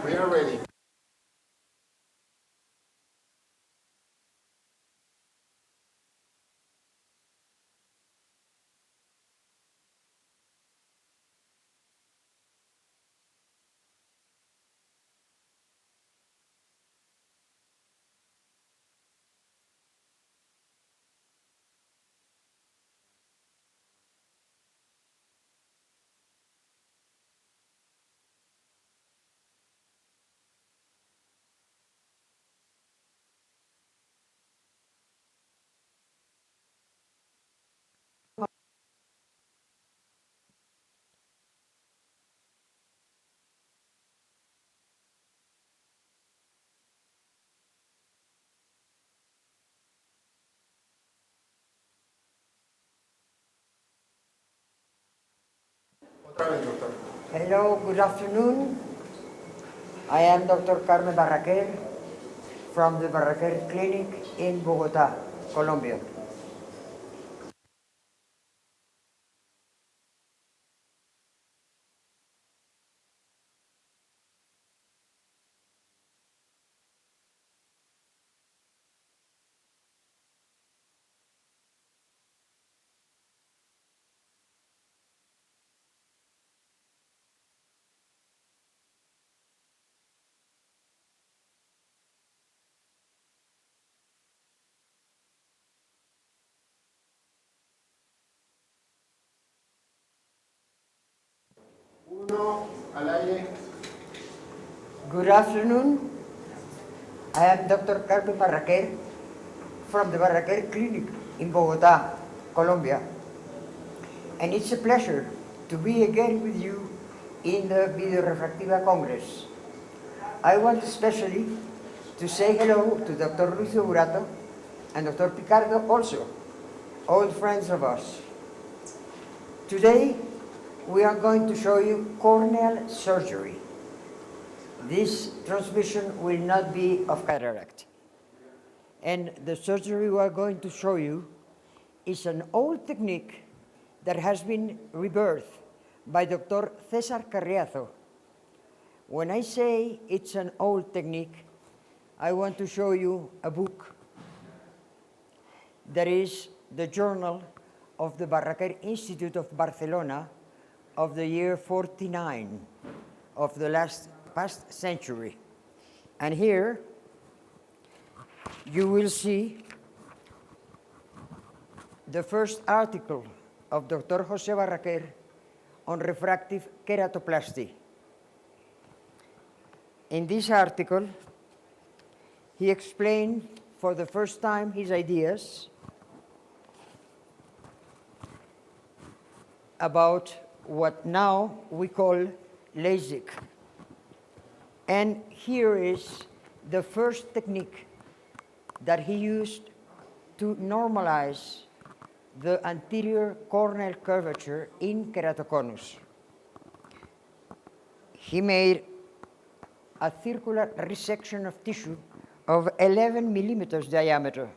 We are ready. Otra vez, doctor. Hello, good afternoon. I am Dr. Carmen Barraquer from the Barraquer Clinic in Bogotá, Colombia. Uno, al aire. Good afternoon. I am Dr. Carmen Barraquer from the Barraquer Clinic in Bogotá, Colombia. And it's a pleasure to be again with you in the Video Refractiva Congress. I want especially to say hello to Dr. Lucio Burato and Dr. Picardo also, old friends of us. Today, we are going to show you corneal surgery. This transmission will not be of cataract. And the surgery we are going to show you is an old technique that has been rebirthed by Dr. Cesar Carriazo. When I say it's an old technique, I want to show you a book that is the journal of the Barraquer Institute of Barcelona of the year 49 of the past century. And here you will see the first article of Dr. José Barraquer on refractive keratoplasty. In this article, he explained for the first time his ideas about what now we call LASIK. And here is the first technique that he used to normalize the anterior corneal curvature in keratoconus. He made a circular resection of tissue of 11 millimeters diameter,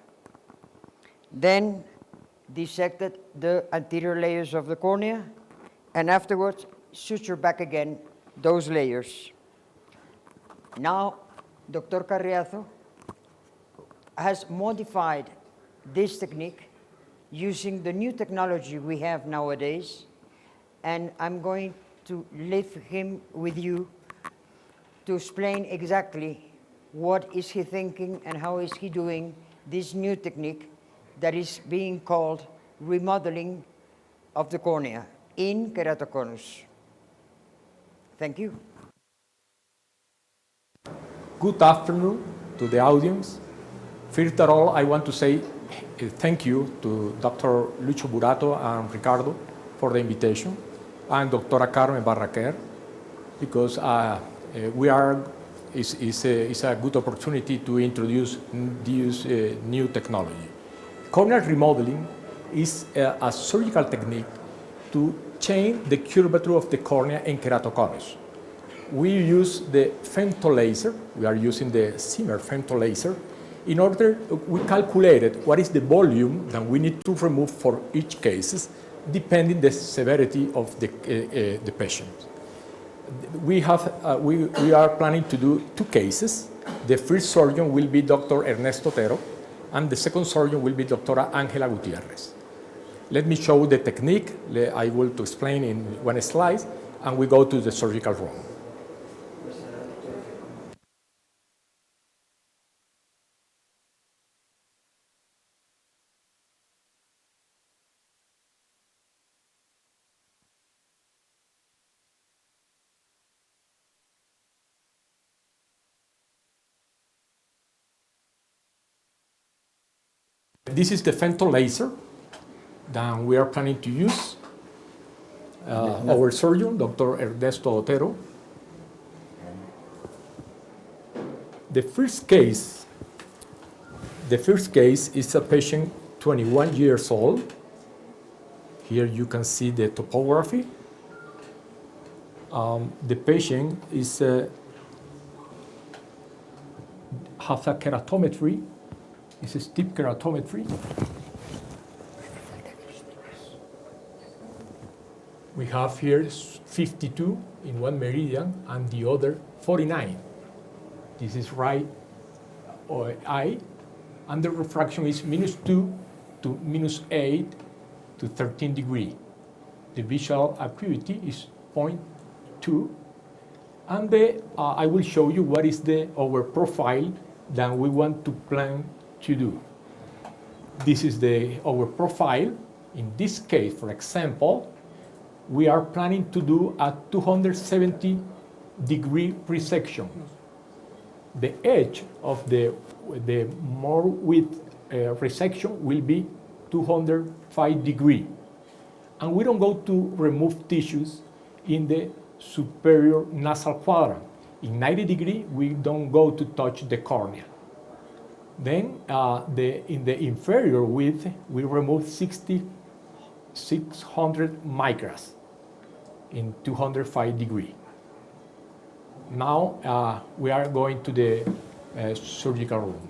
then dissected the anterior layers of the cornea, and afterwards suture back again those layers. Now, Dr. Carriazo has modified this technique using the new technology we have nowadays, and I'm going to leave him with you to explain exactly what is he thinking and how is he doing this new technique that is being called remodeling of the cornea in keratoconus. Thank you. Good afternoon to the audience. First of all, I want to say thank you to Dr. Lucio Burato and Ricardo for the invitation, and Dr. Carmen Barraquer, because it's a good opportunity to introduce this new technology. Corneal remodeling is a surgical technique to change the curvature of the cornea in keratoconus. We use the Femto laser. We are using the Zimmer Femto laser. In order, we calculated what is the volume that we need to remove for each case, depending the severity of the patient. we are planning to do 2 cases. The first surgeon will be Dr. Ernesto Otero, and the second surgeon will be Dra. Ángela Gutiérrez. Let me show the technique. I will to explain in one slide, and we go to the surgical room. This is the Femto laser that we are planning to use. Our surgeon, Dr. Ernesto Otero. The first case is a patient 21 years old. Here you can see the topography. The patient is has a keratometry. It's a steep keratometry. We have here 52 in one meridian and the other 49. This is right eye, and the refraction is -2 to -8 to 13 degree. The visual acuity is 0.2, and I will show you what is our profile that we want to plan to do. This is our profile. In this case, for example, we are planning to do a 270 degree resection. The edge of the more width resection will be 205 degree. And we don't go to remove tissues in the superior nasal quadrant. In 90 degree, we don't go to touch the cornea. Then in the inferior width, we remove 600 micras in 205 degree. Now we are going to the surgical room.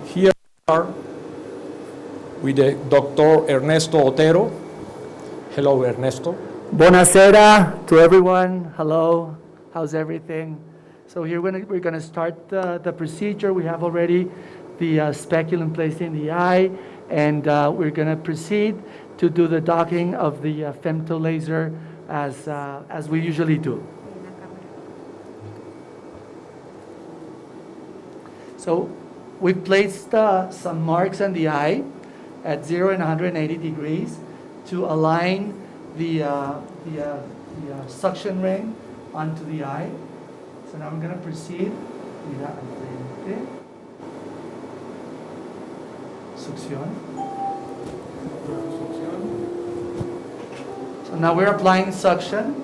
Here we are with Dr. Ernesto Otero. Hello, Ernesto. Buonasera to everyone. Hello. How's everything? So here we're going to start the procedure. We have already the speculum placed in the eye, and we're going to proceed to do the docking of the femto laser as we usually do. So we've placed some marks on the eye at 0 and 180 degrees to align the suction ring onto the eye. So now I'm going to proceed. Mira al frente. Succión. So now we're applying suction.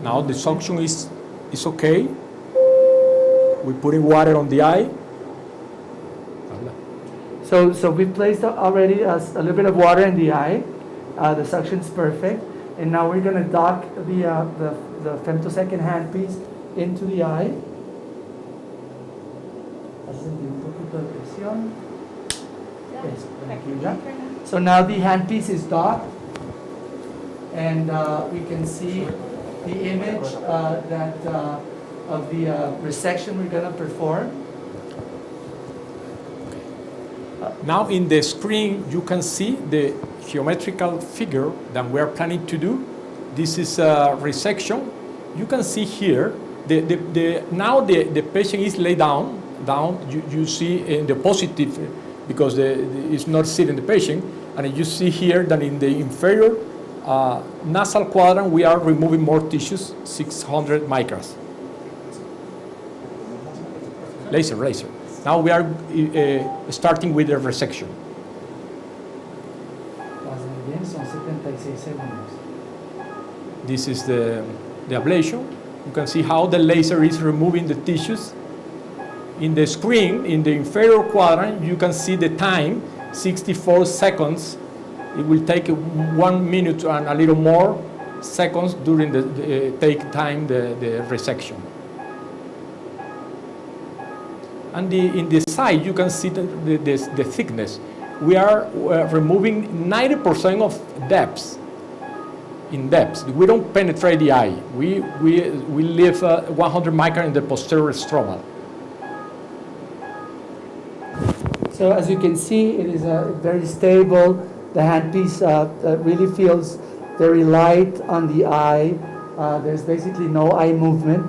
Now the suction is okay. We're putting water on the eye. So we placed already a little bit of water in the eye. The suction's perfect. And now we're going to dock the femtosecond handpiece into the eye. So now the handpiece is docked, and we can see the image of the resection we're going to perform. Now in the screen you can see the geometrical figure that we are planning to do. This is a resection. You can see here now the patient is laid down. You see in the positive because it's not sitting the patient, and you see here that in the inferior nasal quadrant we are removing more tissues, 600 micras. Laser. Now we are starting with the resection. This is the ablation. You can see how the laser is removing the tissues. In the screen, in the inferior quadrant, you can see the time, 64 seconds It will take 1 minute and a little more seconds during the resection. And in the side, you can see the thickness. We are removing 90% of depth. In depth, we don't penetrate the eye. We leave 100 micron in the posterior stromal. So as you can see, it is very stable. The handpiece really feels very light on the eye. There's basically no eye movement.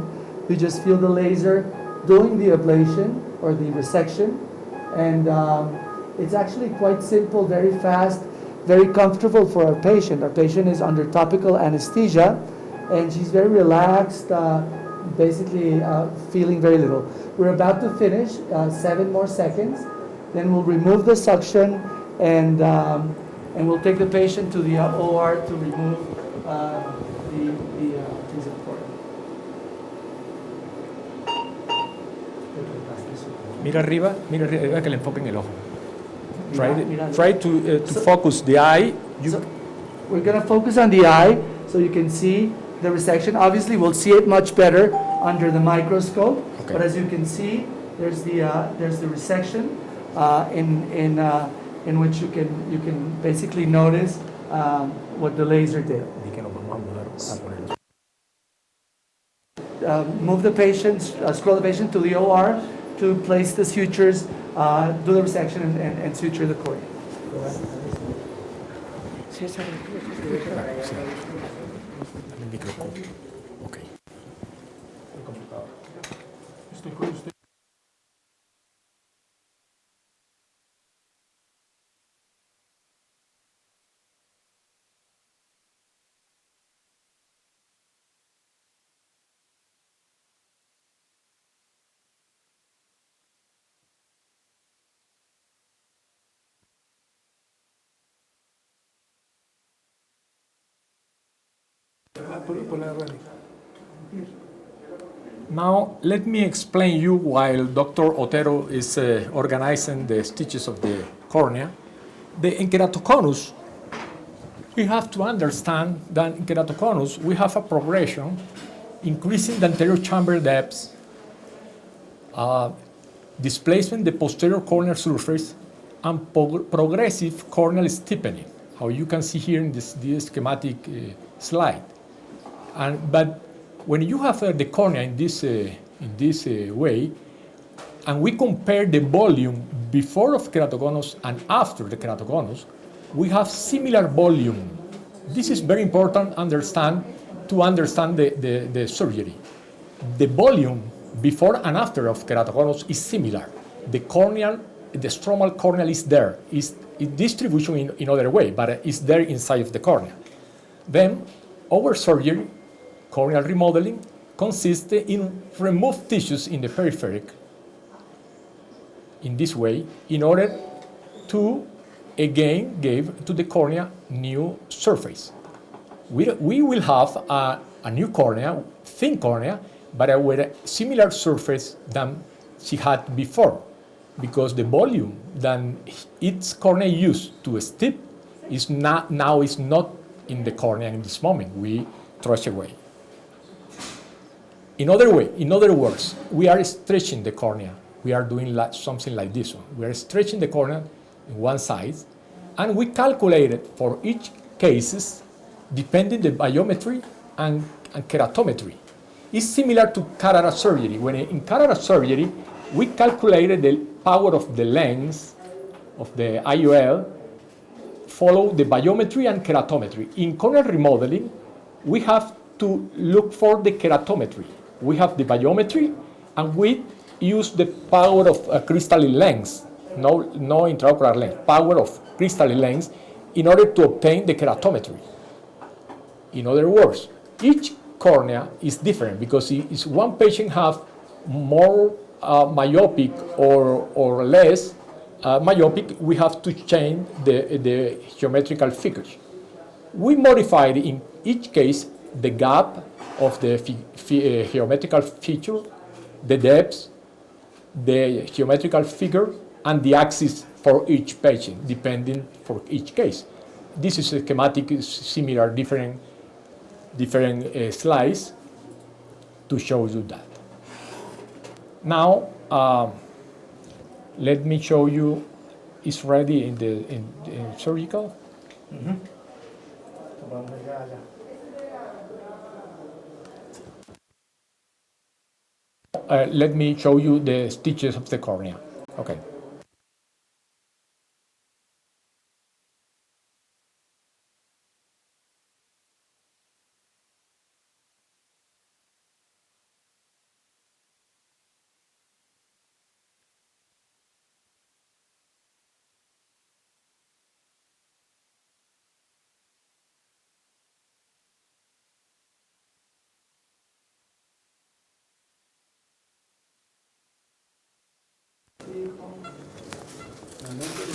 You just feel the laser doing the ablation or the resection. And it's actually quite simple, very fast, very comfortable for our patient. Our patient is under topical anesthesia, and she's very relaxed, basically feeling very little. We're about to finish, 7 more seconds. Then we'll remove the suction, and we'll take the patient to the OR to remove the piece of cord. Mira arriba que le enfoquen el ojo. Try to focus the eye. So we're going to focus on the eye so you can see the resection. Obviously, we'll see it much better under the microscope. Okay. But as you can see, there's the resection in which you can basically notice what the laser did. Move the patient, scroll the patient to the OR to place the sutures, do the resection, and suture the cornea. Go ahead. Cesar. Okay. Now, let me explain you while Dr. Otero is organizing the stitches of the cornea. In keratoconus, we have to understand that in keratoconus, we have a progression increasing the anterior chamber depth, displacing the posterior corneal surface, and progressive corneal steepening, how you can see here in this schematic slide. But when you have the cornea in this way, and we compare the volume before of keratoconus and after the keratoconus, we have similar volume. This is very important to understand the surgery. The volume before and after of keratoconus is similar. The stromal corneal is there. It's distribution in other way, but it's there inside of the cornea. Then our surgery, corneal remodeling, consists in remove tissues in the peripheric in this way in order to again give to the cornea new surface. We will have a new cornea, thin cornea, but with a similar surface than she had before, because the volume that its cornea used to steep is not in the cornea in this moment. We trash away. In other words, we are stretching the cornea. We are doing something like this one. We are stretching the cornea in one side, and we calculated for each cases, depending the biometry and keratometry. It's similar to cataract surgery. When in cataract surgery, we calculated the power of the lens of the IOL, follow the biometry and keratometry. In corneal remodeling, we have to look for the keratometry. We have the biometry, and we use the power of a crystalline lens, no intraocular lens, power of crystalline lens, in order to obtain the keratometry. In other words, each cornea is different because if one patient have more myopic or less myopic, we have to change the geometrical figures. We modified in each case the gap of the geometrical feature, the depth, the geometrical figure, and the axis for each patient, depending for each case. this is a schematic similar, different slides to show you that. Now, let me show you. It's ready in surgical. Let me show you the stitches of the cornea. Okay.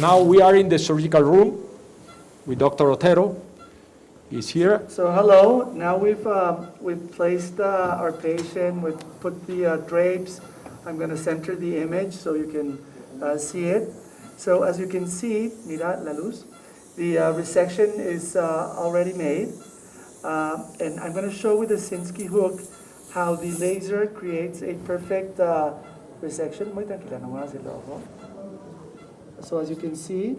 Now we are in the surgical room with Dr. Otero. He's here. So hello, now we've placed our patient, we've put the drapes. I'm going to center the image so you can see it. So as you can see, mira la luz, the resection is already made. And I'm going to show with the Sinski hook how the laser creates a perfect resection. Muy tranquila, no muevas el ojo. So as you can see,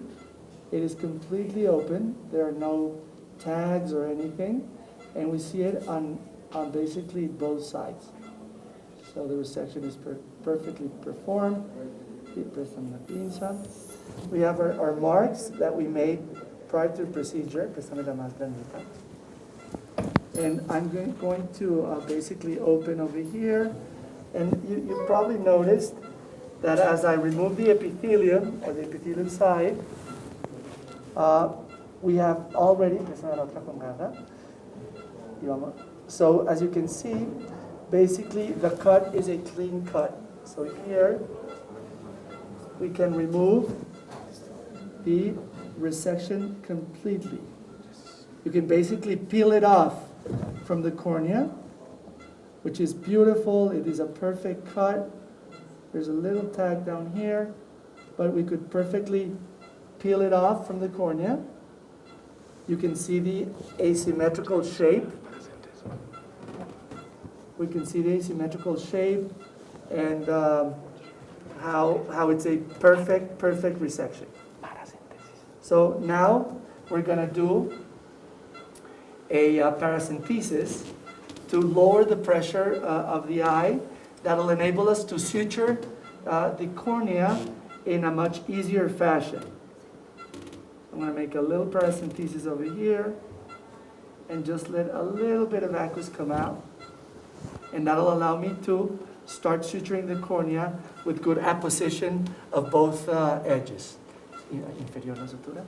it is completely open. There are no tags or anything. And we see it on basically both sides. So the resection is perfectly performed. We have our marks that we made prior to the procedure. And I'm going to basically open over here. And you probably noticed that as I remove the epithelium, or the epithelium side, we have already, so as you can see, basically the cut is a clean cut. So here, we can remove the resection completely. You can basically peel it off from the cornea, which is beautiful. It is a perfect cut. There's a little tag down here, but we could perfectly peel it off from the cornea. You can see the asymmetrical shape. We can see the asymmetrical shape and how it's a perfect resection. So now we're going to do a paracentesis to lower the pressure of the eye. That'll enable us to suture the cornea in a much easier fashion. I'm going to make a little paracentesis over here and just let a little bit of aqueous come out. And that'll allow me to start suturing the cornea with good apposition of both edges. Inferior la sutura.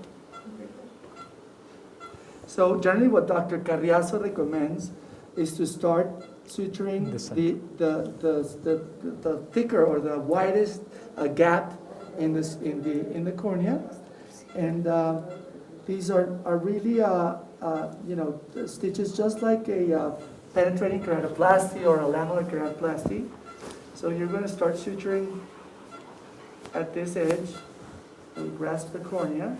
So generally what Dr. Carriazo recommends is to start suturing the thicker or the widest gap in the cornea, and these are really stitches just like a penetrating keratoplasty or a lamellar keratoplasty. So you're going to start suturing at this edge. We grasp the cornea.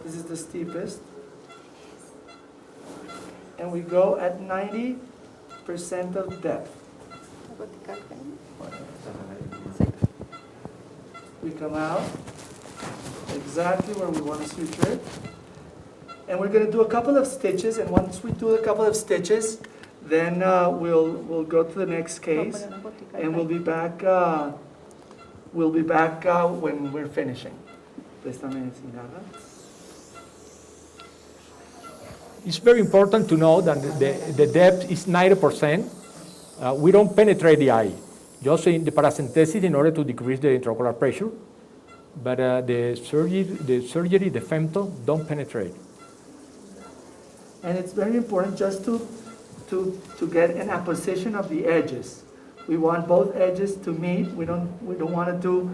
This is the steepest. And we go at 90% of depth. We come out exactly where we want to suture it. And we're going to do a couple of stitches, and once we do a couple of stitches, then we'll go to the next case, and we'll be back when we're finishing. It's very important to know that the depth is 90%. We don't penetrate the eye, just in the paracentesis in order to decrease the intraocular pressure. But the surgery, the femto, don't penetrate. And it's very important just to get an apposition of the edges. We want both edges to meet. We don't want to do,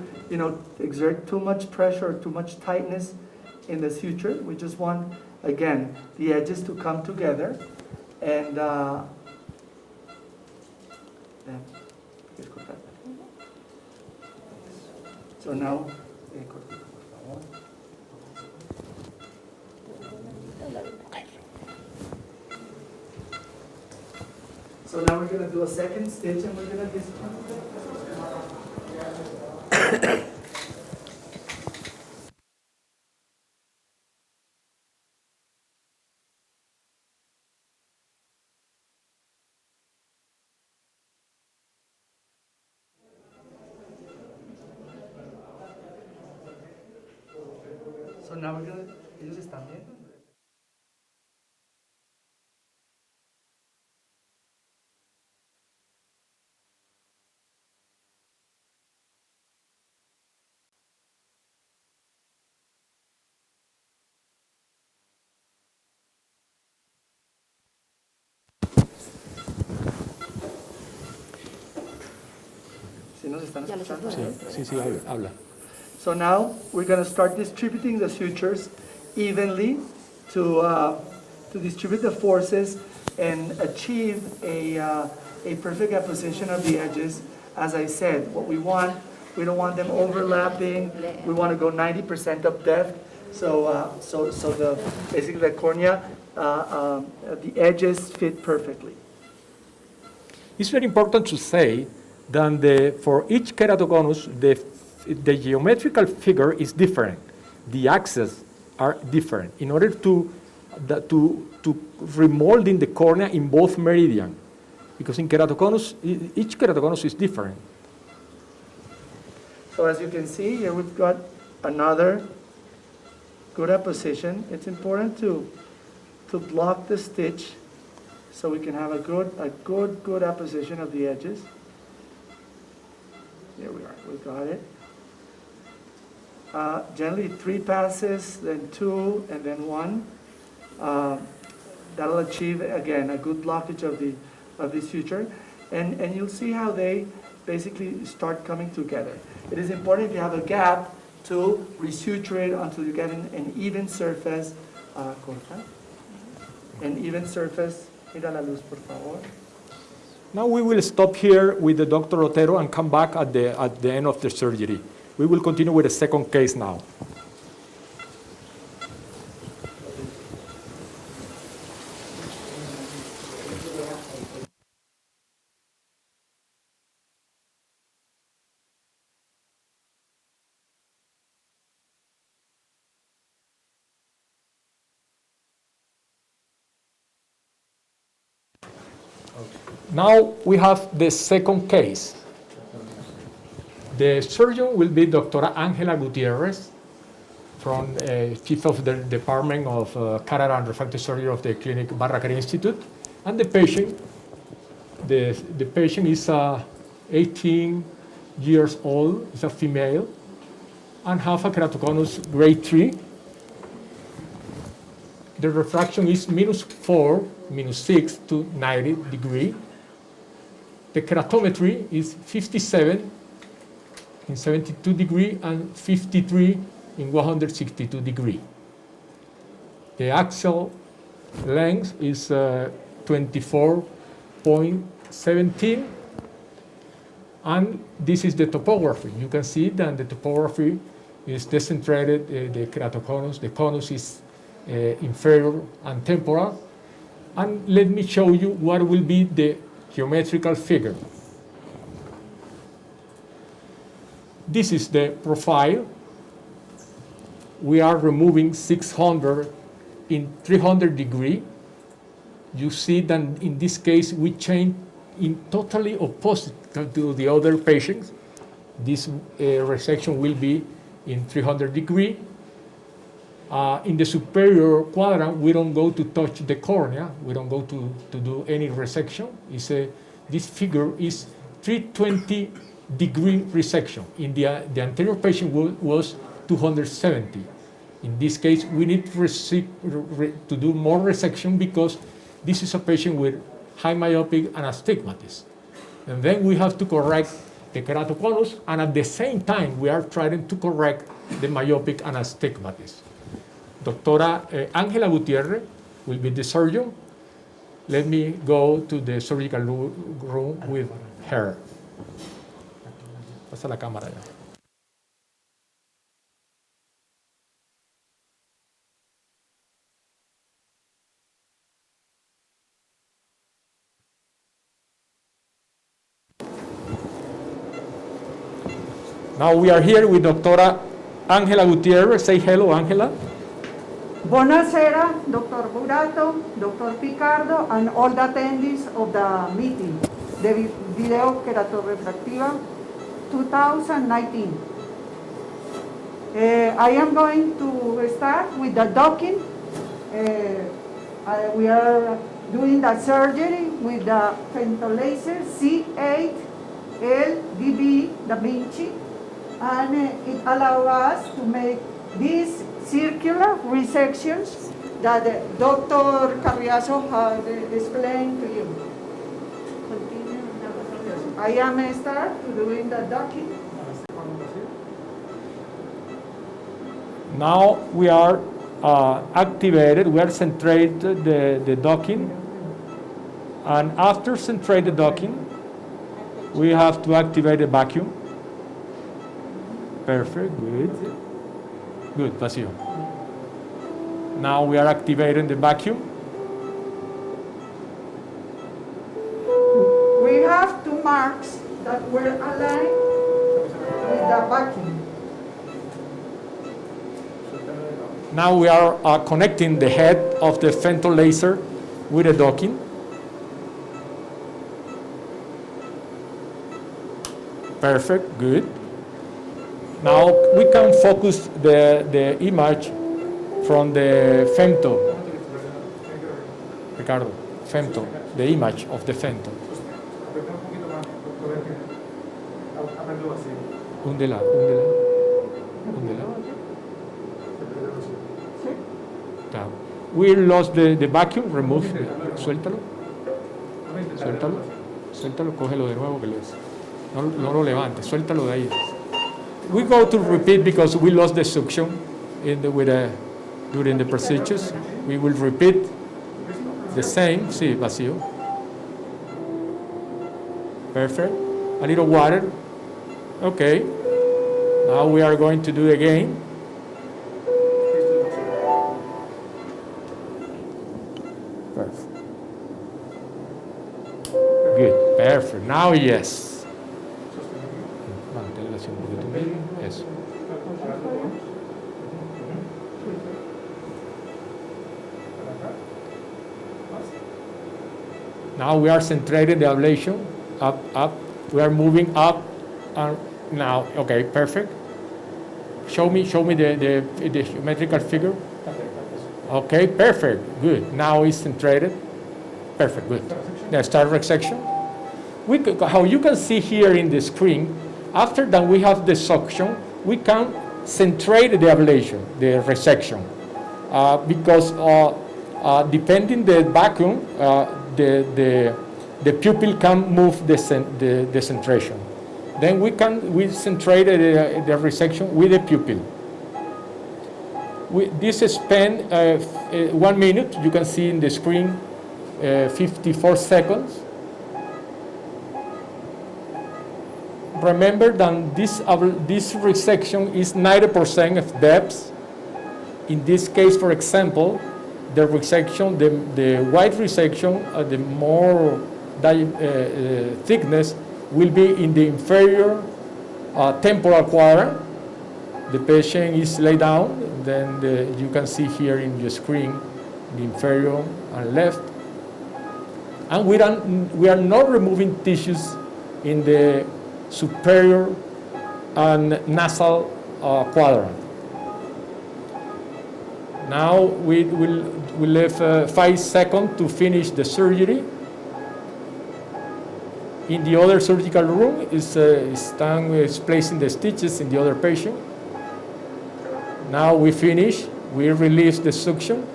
exert too much pressure or too much tightness in the suture. We just want, again, the edges to come together. And so now, So now we're going to do a second stitch and we're going to So now we're going to, ellos están viendo. ¿Sí nos están escuchando? Sí, sí, habla. So now we're going to start distributing the sutures evenly to distribute the forces and achieve a perfect apposition of the edges. As I said, what we don't want them overlapping. We want to go 90% of depth. So basically the cornea, the edges fit perfectly. It's very important to say that for each keratoconus, the geometrical figure is different. The axes are different in order to remolding the cornea in both meridian, because in keratoconus, each keratoconus is different. So as you can see, here we've got another good apposition. It's important to block the stitch so we can have a good apposition of the edges. Here we are, we got it. Generally 3 passes, then 2, and then 1. That'll achieve, again, a good blockage of the suture. And you'll see how they basically start coming together. It is important if you have a gap to resuture it until you get an even surface. Corta. An even surface. Mira la luz, por favor. Now we will stop here with the Dr. Otero and come back at the end of the surgery. We will continue with the second case now. Now we have the second case. The surgeon will be Dr. Ángela Gutierrez from Chief of the Department of Cataract and Refractive Surgery of the clinic Barraquer Institute. And the patient is 18 years old, is a female, and have a keratoconus grade 3. The refraction is -4, -6 to 90 degree. The keratometry is 57 in 72 degree and 53 in 162 degree. The axial length is 24.17, and this is the topography. You can see that the topography is decentrated, the keratoconus, the conus is inferior and temporal. And let me show you what will be the geometrical figure. This is the profile. We are removing 600 in 300 degree. You see that in this case we change in totally opposite to the other patients. This resection will be in 300 degree. In the superior quadrant, we don't go to touch the cornea. We don't go to do any resection. This figure is 320 degree resection. In the anterior patient was 270. In this case, we need to do more resection because this is a patient with high myopic and astigmatism. And then we have to correct the keratoconus, and at the same time, we are trying to correct the myopic and astigmatism. Doctora Ángela Gutierrez will be the surgeon. Let me go to the surgical room with her. Pasa la cámara ya. Now we are here with Doctora Ángela Gutiérrez. Say hello, Ángela. Buonasera, Dr. Burato, Dr. Picardo, and all the attendees of the meeting, the Video Keratorefractiva 2019. I am going to start with the docking. We are doing the surgery with the Femto laser C8 LDB Da Vinci, and it allows us to make these circular resections that Dr. Carriazo has explained to you. Continue. I am start doing the docking. Now we are activated, we are centrated the docking, and after centrated docking, we have to activate the vacuum. Perfect, good. Good, vacío. Now we are activating the vacuum. We have two marks that were aligned with the vacuum. Now we are connecting the head of the Femto laser with the docking. Perfect, good. Now we can focus the image from the Femto. Ricardo, Femto, the image of the Femto. Húndela. We lost the vacuum, remove, suéltalo, cógelo de nuevo, que no lo levantes, suéltalo de ahí. We go to repeat because we lost the suction during the procedures. We will repeat the same, sí, vacío. Perfect. A little water. Okay. Now we are going to do it again. Perfect. Good. Perfect. Now, yes. Eso. Now we are centrating the ablation. Up. We are moving up. And now, okay, perfect. Show me the geometrical figure. Okay, perfect. Good. Now it's centrated. Perfect. Good. Now start resection. How you can see here in the screen, after that we have the suction, we can centrate the ablation, the resection, because depending the vacuum, the pupil can move the centration. Then we centrate the resection with the pupil. This spend 1 minute. You can see in the screen 54 seconds. Remember that this resection is 90% of depth. In this case, for example, the resection, the wide resection, the more thickness will be in the inferior temporal quadrant. The patient is laid down. Then you can see here in your screen the inferior and left. And we are not removing tissues in the superior and nasal quadrant. Now we leave 5 seconds to finish the surgery. In the other surgical room is placing the stitches in the other patient. Now we finish. We release the suction.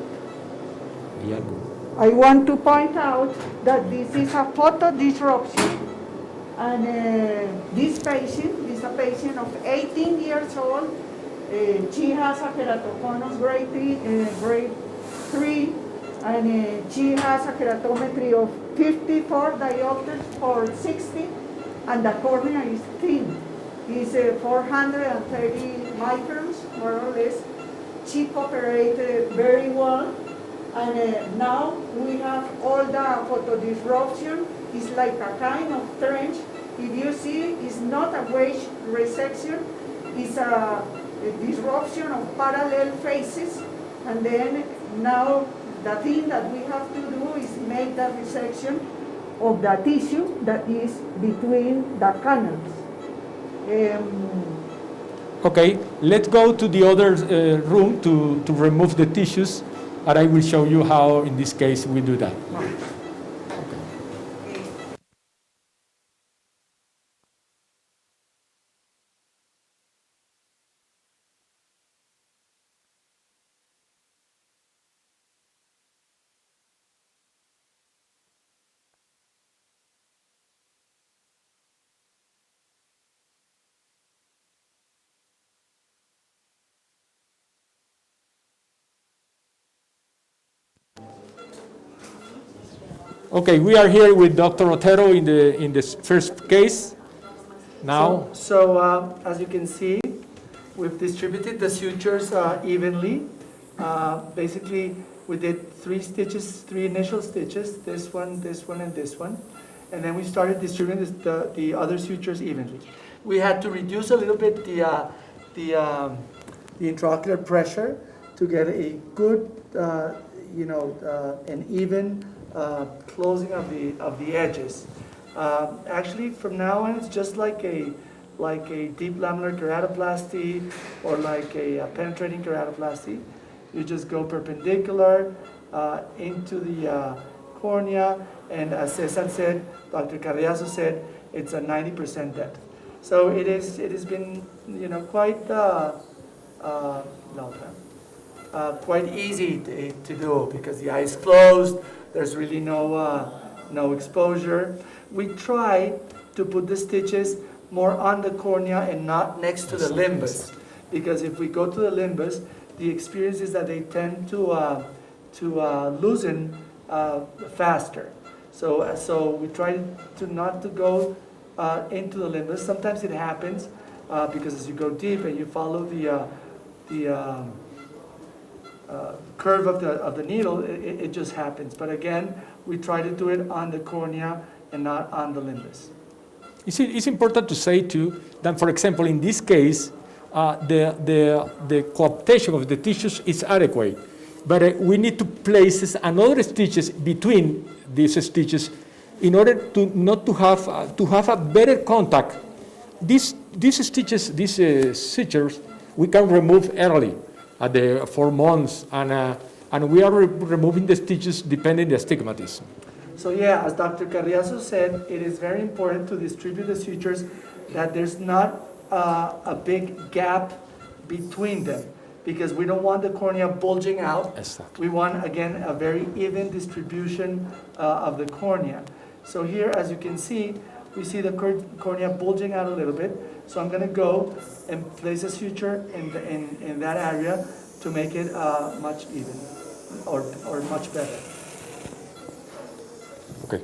I want to point out that this is a photo disruption. And this patient is a patient of 18 years old. She has a keratoconus grade 3, and she has a keratometry of 54 diopters for 60, and the cornea is thin. It's 430 microns, more or less. She cooperated very well, and now we have all the photodisruption. It's like a kind of trench if you see, it's not a wedge resection, it's a disruption of parallel faces, and then now the thing that we have to do is make the resection of the tissue that is between the canals. Okay, let's go to the other room to remove the tissues, and I will show you how, in this case, we do that. Okay, we are here with Dr. Otero in the first case. Now, As you can see, we've distributed the sutures evenly. Basically, we did 3 stitches, 3 initial stitches, this one, and this one. And then we started distributing the other sutures evenly. We had to reduce a little bit the intraocular pressure to get a good, an even closing of the edges. Actually, from now on, it's just like a deep lamellar keratoplasty or like a penetrating keratoplasty. You just go perpendicular into the cornea, and as Cesar said, Dr. Carriazo said, it's a 90% depth. So it has been quite quite easy to do because the eye is closed. There's really no exposure. We try to put the stitches more on the cornea and not next to the limbus, because if we go to the limbus, the experience is that they tend to loosen faster. So we try to not to go into the limbus. Sometimes it happens because as you go deep and you follow the curve of the needle, it just happens. But again, we try to do it on the cornea and not on the limbus. it's important to say too that, for example, in this case, the coaptation of the tissues is adequate, but we need to place another stitches between these stitches in order to not to have a better contact. These stitches, these sutures, we can remove early at the 4 months, and we are removing the stitches depending on the astigmatism. So yeah, as Dr. Carriazo said, it is very important to distribute the sutures that there's not a big gap between them, because we don't want the cornea bulging out. Exactly. We want, again, a very even distribution of the cornea. So here, as you can see, we see the cornea bulging out a little bit. So I'm going to go and place a suture in that area to make it much even or much better. Okay.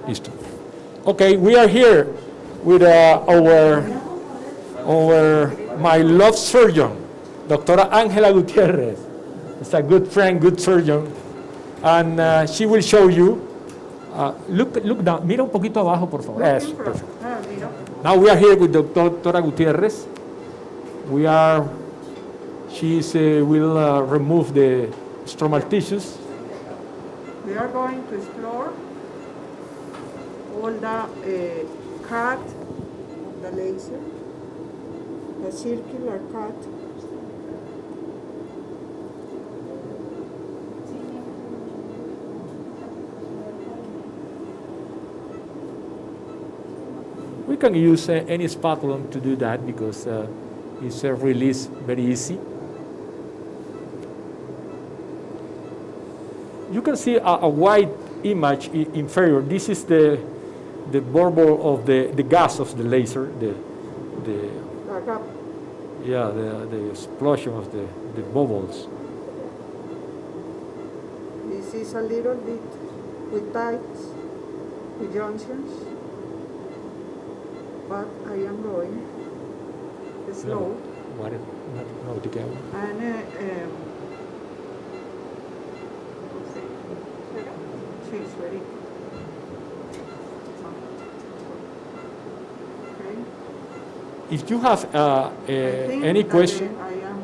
Listo. Okay, we are here with my love surgeon, Doctora Ángela Gutiérrez. It's a good friend, good surgeon, and she will show you. Look down. Mira un poquito abajo, por favor. Yes, perfect. Now we are here with Doctora Gutiérrez. She will remove the stromal tissues. We are going to explore all the cut of the laser, the circular cut. can use any spatula to do that because it's a release very easy. You can see a white image inferior. This is the bubble of the gas of the laser, the explosion of the bubbles. This is a little bit with tights, with junctions, but I am going slow. No, te queda. And she's ready. Okay. If you have I think any that question, I am.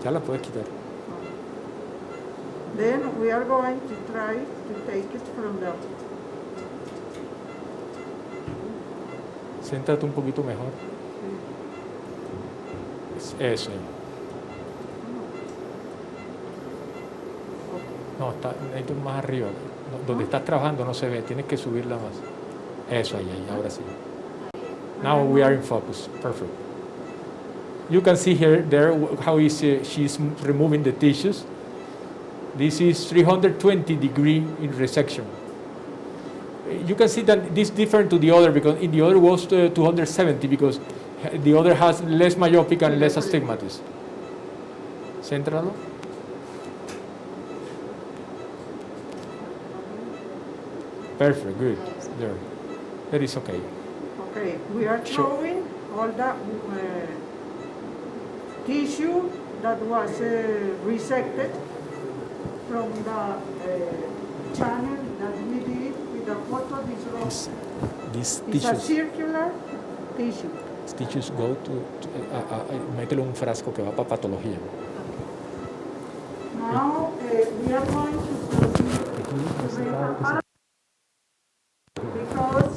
ya la puedes quitar. Then we are going to try to take it from the. Céntrate un poquito mejor. Eso. No, necesito más arriba. Donde estás trabajando no se ve, tienes que subirla más. Eso, ahí, ahora sí. Now we are in focus. Perfect. You can see there how she's removing the tissues. This is 320-degree in resection. You can see that this is different to the other because in the other was 270 because the other has less myopic and less astigmatism. Céntralo. Perfect, good. There. That is okay. Okay, we are showing all the tissue that was resected from the channel that we did with the photo disruption. These It's a tissues, circular tissue. tissues go to mételo en un frasco que va para patología. Now we are going to proceed because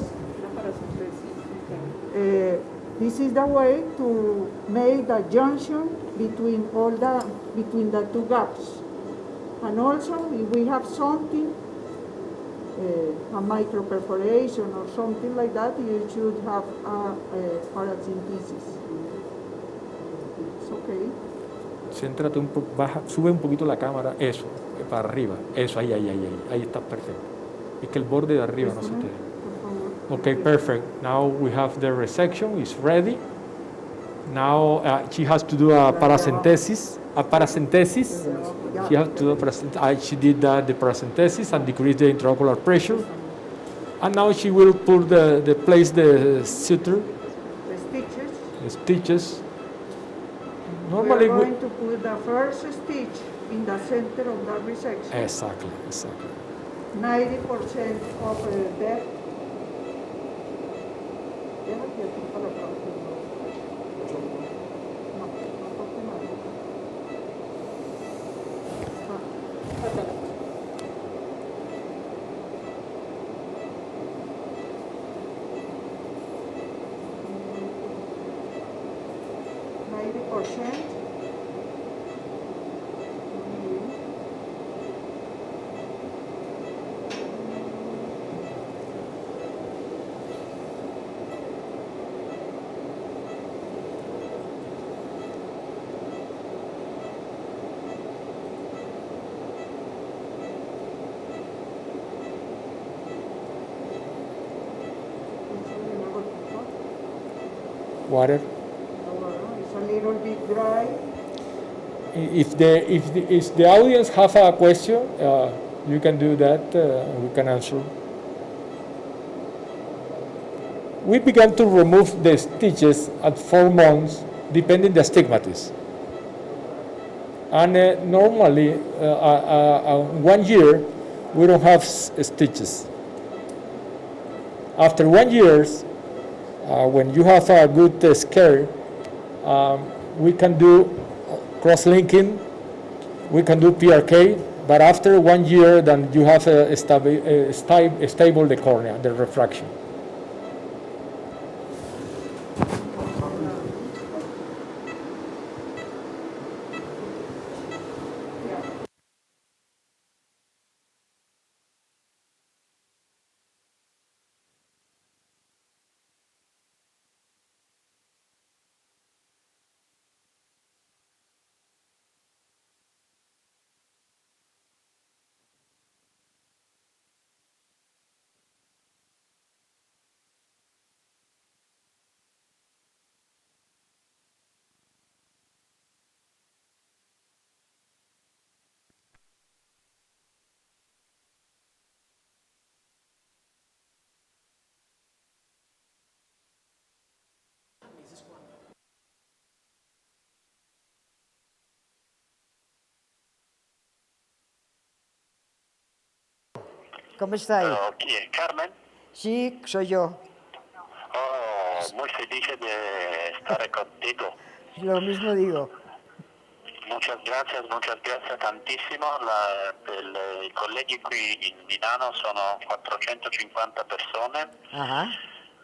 this is the way to make the junction between the two gaps. And also, if we have something, a micro perforation or something like that, you should have a paracentesis. It's okay. Céntrate un poco, sube un poquito la cámara, eso, para arriba, eso, ahí está perfecto. Es que el borde de arriba no se te... Okay, perfect. Now we have the resection, it's ready. Now she has to do a paracentesis. She has to do she did the paracentesis and decrease the intraocular pressure. And now she will put place the suture, the stitches. Normally we are going to put the first stitch in the center of the resection. Exactly. 90% of depth. Water. It's a little bit dry. If the audience have a question, you can do that. We can answer. We began to remove the stitches at 4 months, depending the astigmatism. And normally, 1 year, we don't have stitches. After 1 year, when you have a good scare, we can do cross-linking, we can do PRK, but after 1 year, then you have a stable the cornea, the refraction. ¿Cómo está ahí? ¿Quién? ¿Carmen? Sí, soy yo. Oh, muy feliz de estar contigo. Lo mismo digo. Muchas grazie tantissimo. I colleghi qui in Milano sono 450 persone Ajá.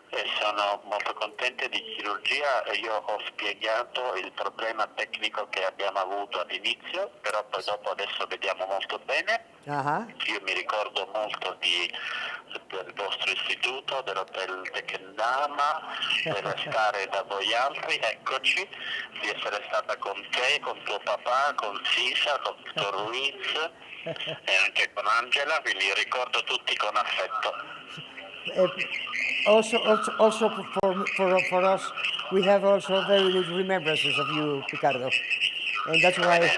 e sono molto contenti di chirurgia e io ho spiegato il problema tecnico che abbiamo avuto all'inizio, però poi dopo adesso vediamo molto bene. Ajá. Io mi ricordo molto del vostro istituto, dell'hotel Técnica, della stare da voi altri, eccoci, di essere stata con te, con tuo papà, con Cesar, con dottor Ruiz e anche con Angela, vi li ricordo tutti con affetto. Also for us, we have also very good remembrances of you, Ricardo. And that's why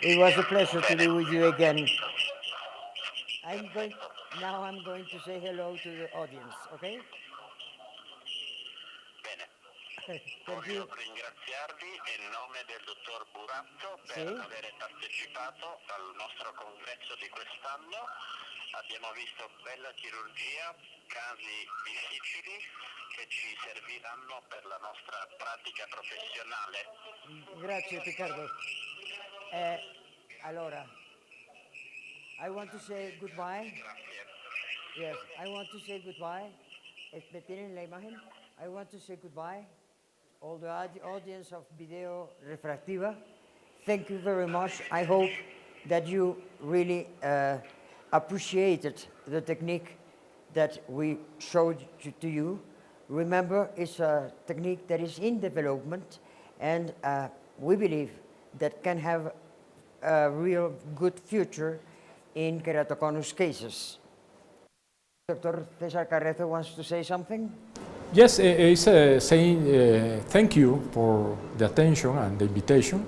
it was a pleasure to be with you again. Now I'm going to say hello to the audience, okay? Bene. Thank Voglio you. ringraziarvi in nome del dottor Buratto per Sì. aver partecipato al nostro congresso di quest'anno. Abbiamo visto bella chirurgia, casi difficili che ci serviranno per la nostra pratica professionale. Grazie, Ricardo. Allora, I want to say goodbye. Grazie. Yes, I want to say goodbye. ¿Me tienen la imagen? I want to say goodbye. All the audience of Video Refractiva. Thank you very much. I hope that you really appreciated the technique that we showed to you. Remember, it's a technique that is in development, and we believe that can have a real good future in keratoconus cases. Dr. Cesar Carriazo wants to say something? Yes, he's saying thank you for the attention and the invitation.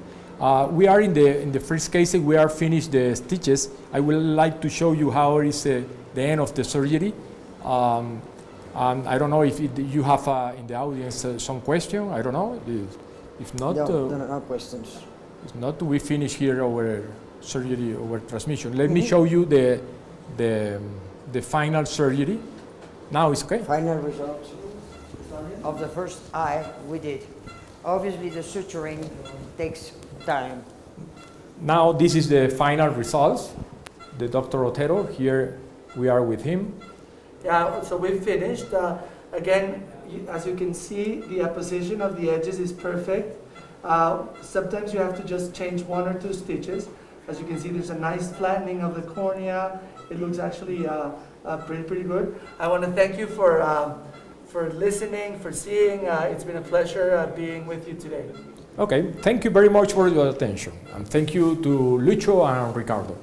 We are in the first case, we are finished the stitches. I would like to show you how is the end of the surgery. And I don't know if you have in the audience some question, I don't know. If not, no questions. if not, we finish here our surgery, our transmission. Let me show you the final surgery. Now it's okay? Final results of the first eye we did. Obviously, the suturing takes time. Now this is the final results. The Dr. Otero, here we are with him. Yeah, so we've finished. Again, as you can see, the apposition of the edges is perfect. Sometimes you have to just change one or two stitches. As you can see, there's a nice flattening of the cornea. It looks actually pretty good. I want to thank you for listening, for seeing. It's been a pleasure being with you today. Okay, thank you very much for your attention. And thank you to Lucho and Ricardo.